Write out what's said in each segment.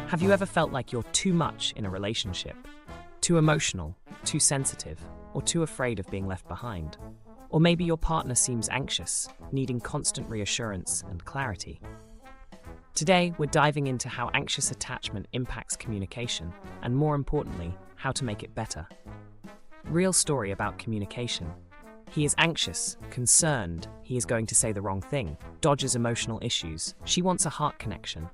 Have you ever felt like you're too much in a relationship? Too emotional, too sensitive, or too afraid of being left behind? Or maybe your partner seems anxious, needing constant reassurance and clarity. Today, we're diving into how anxious attachment impacts communication, and more importantly, how to make it better. Real story about communication. He is anxious, concerned, he is going to say the wrong thing, dodges emotional issues, she wants a heart connection.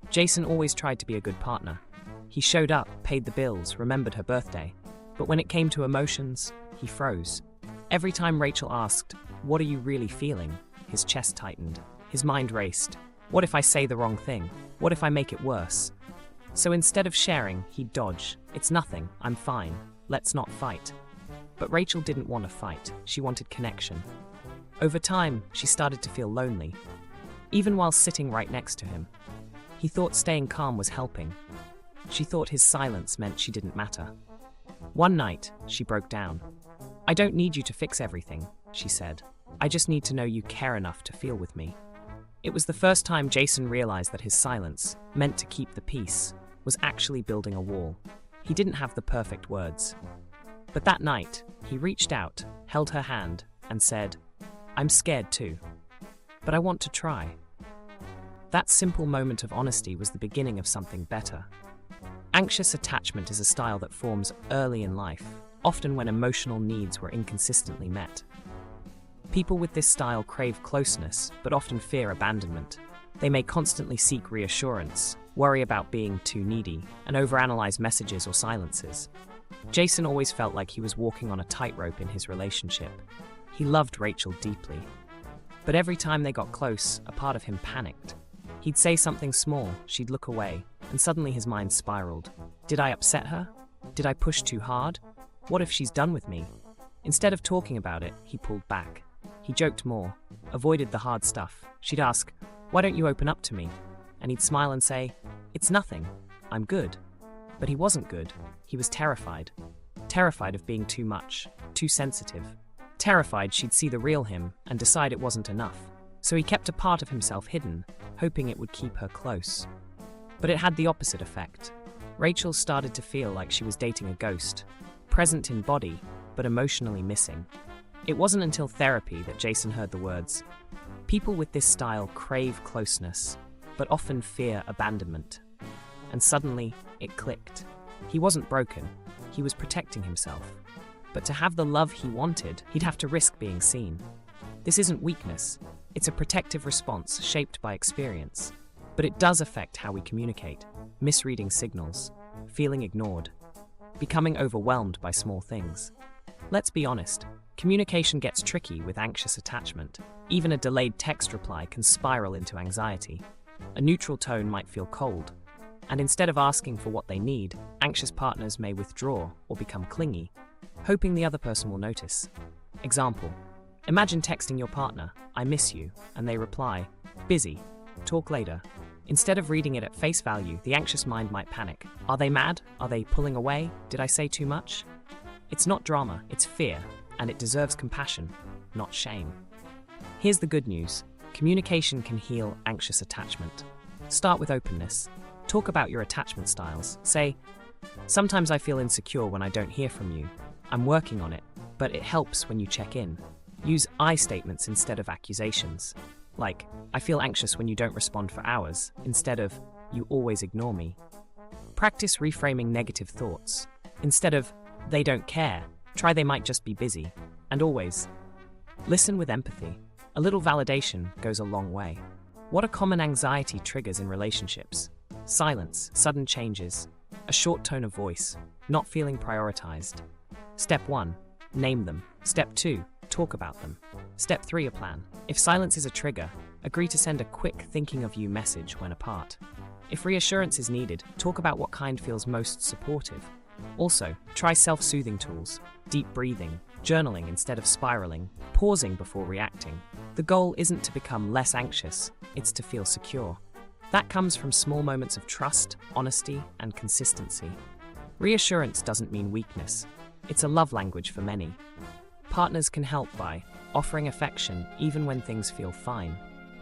Jason always tried to be a good partner. He showed up, paid the bills, remembered her birthday. But when it came to emotions, he froze. Every time Rachel asked, "What are you really feeling?" his chest tightened. His mind raced. What if I say the wrong thing? What if I make it worse? So instead of sharing, he'd dodge. It's nothing, I'm fine, let's not fight. But Rachel didn't want to fight, she wanted connection. Over time, she started to feel lonely, even while sitting right next to him. He thought staying calm was helping. She thought his silence meant she didn't matter. One night, she broke down. "I don't need you to fix everything," she said. "I just need to know you care enough to feel with me." It was the first time Jason realized that his silence, meant to keep the peace, was actually building a wall. He didn't have the perfect words. But that night, he reached out, held her hand, and said, "I'm scared too, but I want to try." That simple moment of honesty was the beginning of something better. Anxious attachment is a style that forms early in life, often when emotional needs were inconsistently met. People with this style crave closeness, but often fear abandonment. They may constantly seek reassurance, worry about being too needy, and overanalyze messages or silences. Jason always felt like he was walking on a tightrope in his relationship. He loved Rachel deeply. But every time they got close, a part of him panicked. He'd say something small, she'd look away, and suddenly his mind spiraled. Did I upset her? Did I push too hard? What if she's done with me? Instead of talking about it, he pulled back. He joked more, avoided the hard stuff. She'd ask, "Why don't you open up to me?" And he'd smile and say, "It's nothing, I'm good." But he wasn't good. He was terrified. Terrified of being too much, too sensitive. Terrified she'd see the real him and decide it wasn't enough. So he kept a part of himself hidden, hoping it would keep her close. But it had the opposite effect. Rachel started to feel like she was dating a ghost, present in body, but emotionally missing. It wasn't until therapy that Jason heard the words, "People with this style crave closeness, but often fear abandonment." And suddenly, it clicked. He wasn't broken, he was protecting himself. But to have the love he wanted, he'd have to risk being seen. This isn't weakness, it's a protective response shaped by experience. But it does affect how we communicate, misreading signals, feeling ignored, becoming overwhelmed by small things. Let's be honest, communication gets tricky with anxious attachment. Even a delayed text reply can spiral into anxiety. A neutral tone might feel cold. And instead of asking for what they need, anxious partners may withdraw or become clingy, hoping the other person will notice. Example, imagine texting your partner, "I miss you," and they reply, "Busy, talk later." Instead of reading it at face value, the anxious mind might panic. Are they mad? Are they pulling away? Did I say too much? It's not drama, it's fear, and it deserves compassion, not shame. Here's the good news. Communication can heal anxious attachment. Start with openness. Talk about your attachment styles. Say, "Sometimes I feel insecure when I don't hear from you. I'm working on it, but it helps when you check in." Use I statements instead of accusations. Like, "I feel anxious when you don't respond for hours," instead of, "You always ignore me." Practice reframing negative thoughts. Instead of, "They don't care," try, "They might just be busy." And always, listen with empathy. A little validation goes a long way. What are common anxiety triggers in relationships? Silence, sudden changes, a short tone of voice, not feeling prioritized. Step 1, name them. Step 2, talk about them. Step 3, a plan. If silence is a trigger, agree to send a quick thinking of you message when apart. If reassurance is needed, talk about what kind feels most supportive. Also, try self-soothing tools, deep breathing, journaling instead of spiraling, pausing before reacting. The goal isn't to become less anxious, it's to feel secure. That comes from small moments of trust, honesty, and consistency. Reassurance doesn't mean weakness. It's a love language for many. Partners can help by offering affection even when things feel fine,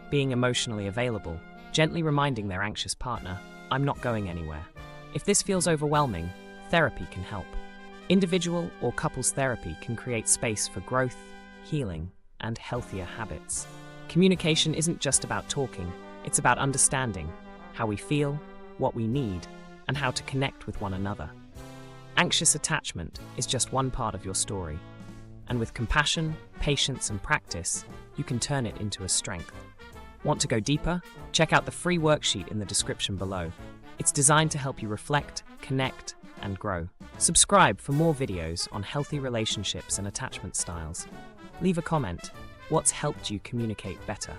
being emotionally available, gently reminding their anxious partner, I'm not going anywhere. If this feels overwhelming, therapy can help. Individual or couples therapy can create space for growth, healing, and healthier habits. Communication isn't just about talking, it's about understanding how we feel, what we need, and how to connect with one another. Anxious attachment is just one part of your story, and with compassion, patience, and practice, you can turn it into a strength. Want to go deeper? Check out the free worksheet in the description below. It's designed to help you reflect, connect, and grow. Subscribe for more videos on healthy relationships and attachment styles. Leave a comment. What's helped you communicate better?